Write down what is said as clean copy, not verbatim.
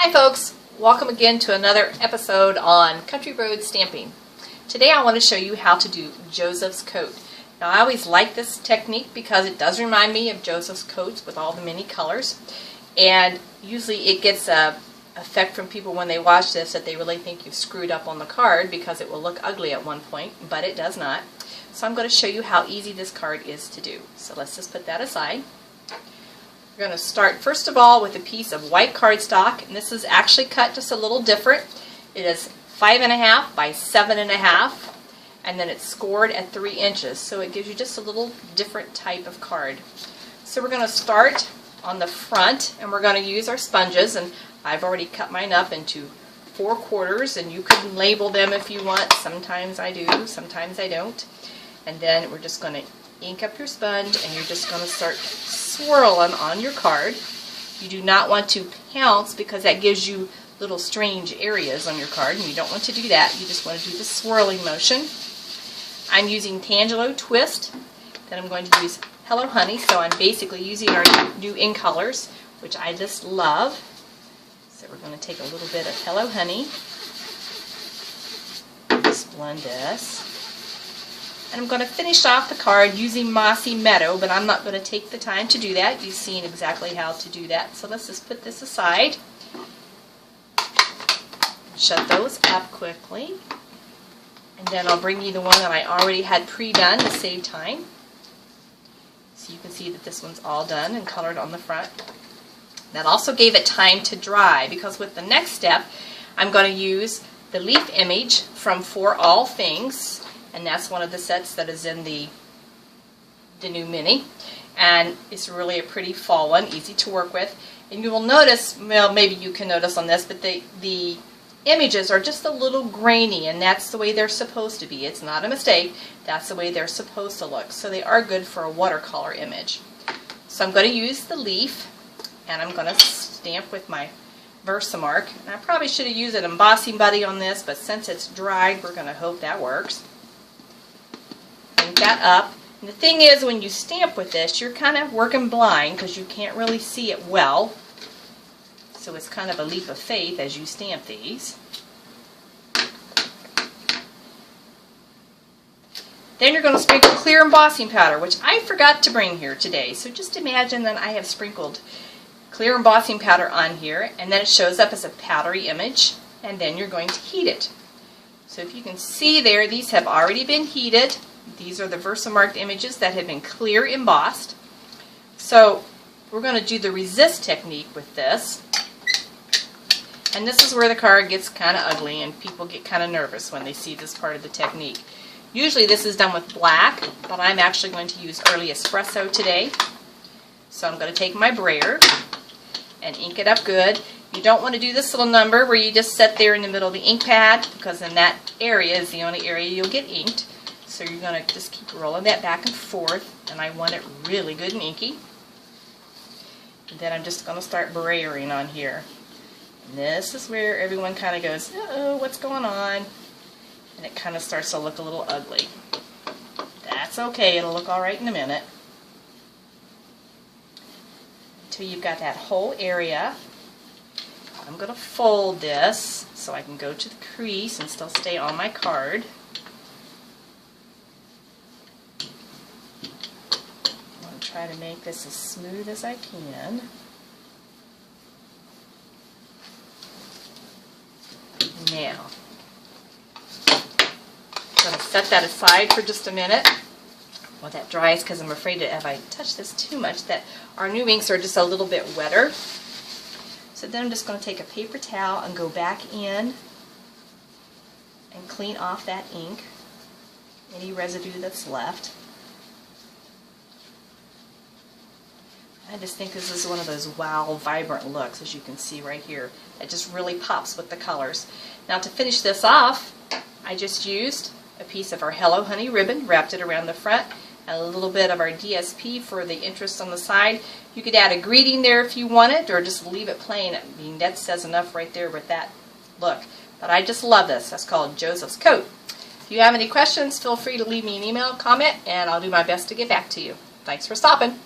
Hi folks, welcome again to another episode on Country Road Stamping. Today I want to show you how to do Joseph's coat. Now I always like this technique because it does remind me of Joseph's coats with all the many colors, and usually it gets a effect from people when they watch this that they really think you've screwed up on the card because it will look ugly at one point, but it does not. So I'm going to show you how easy this card is to do. So let's just put that aside. We're going to start first of all with a piece of white cardstock, and this is actually cut just a little different. It is 5.5 by 7.5, and then it's scored at 3 inches, so it gives you just a little different type of card. So we're going to start on the front, and we're going to use our sponges, and I've already cut mine up into 4 quarters, and you can label them if you want. Sometimes I do, sometimes I don't. And then we're just going to ink up your sponge, and you're just going to start swirling on your card. You do not want to pounce because that gives you little strange areas on your card, and you don't want to do that. You just want to do the swirling motion. I'm using Tangelo Twist. Then I'm going to use Hello Honey, so I'm basically using our new ink colors, which I just love. So we're going to take a little bit of Hello Honey. Just blend this. And I'm going to finish off the card using Mossy Meadow, but I'm not going to take the time to do that. You've seen exactly how to do that. So let's just put this aside. Shut those up quickly. And then I'll bring you the one that I already had pre-done to save time. So you can see that this one's all done and colored on the front. That also gave it time to dry, because with the next step, I'm going to use the leaf image from For All Things. And that's one of the sets that is in the new mini, and it's really a pretty fall one, easy to work with. And you will notice, well, maybe you can notice on this, but the images are just a little grainy, and that's the way they're supposed to be. It's not a mistake. That's the way they're supposed to look. So they are good for a watercolor image. So I'm going to use the leaf, and I'm going to stamp with my Versamark. And I probably should have used an embossing buddy on this, but since it's dried, we're going to hope that works. That up. And the thing is, when you stamp with this, you're kind of working blind because you can't really see it well. So it's kind of a leap of faith as you stamp these. Then you're going to sprinkle clear embossing powder, which I forgot to bring here today. So just imagine that I have sprinkled clear embossing powder on here, and then it shows up as a powdery image, and then you're going to heat it. So if you can see there, these have already been heated. These are the Versamark images that have been clear embossed. So we're going to do the resist technique with this. And this is where the card gets kind of ugly and people get kind of nervous when they see this part of the technique. Usually this is done with black, but I'm actually going to use Early Espresso today. So I'm going to take my brayer and ink it up good. You don't want to do this little number where you just sit there in the middle of the ink pad, because in that area is the only area you'll get inked. So you're going to just keep rolling that back and forth, and I want it really good and inky. And then I'm just going to start brayering on here. And this is where everyone kind of goes, uh-oh, what's going on? And it kind of starts to look a little ugly. That's okay, it'll look alright in a minute. Until you've got that whole area. I'm going to fold this so I can go to the crease and still stay on my card. Try to make this as smooth as I can. Now, I'm going to set that aside for just a minute while that dries, because I'm afraid that if I touch this too much, that our new inks are just a little bit wetter. So then I'm just going to take a paper towel and go back in and clean off that ink, any residue that's left. I just think this is one of those wow, vibrant looks, as you can see right here. It just really pops with the colors. Now to finish this off, I just used a piece of our Hello Honey ribbon, wrapped it around the front, and a little bit of our DSP for the interest on the side. You could add a greeting there if you wanted, or just leave it plain. I mean, that says enough right there with that look. But I just love this. That's called Joseph's Coat. If you have any questions, feel free to leave me an email, comment, and I'll do my best to get back to you. Thanks for stopping.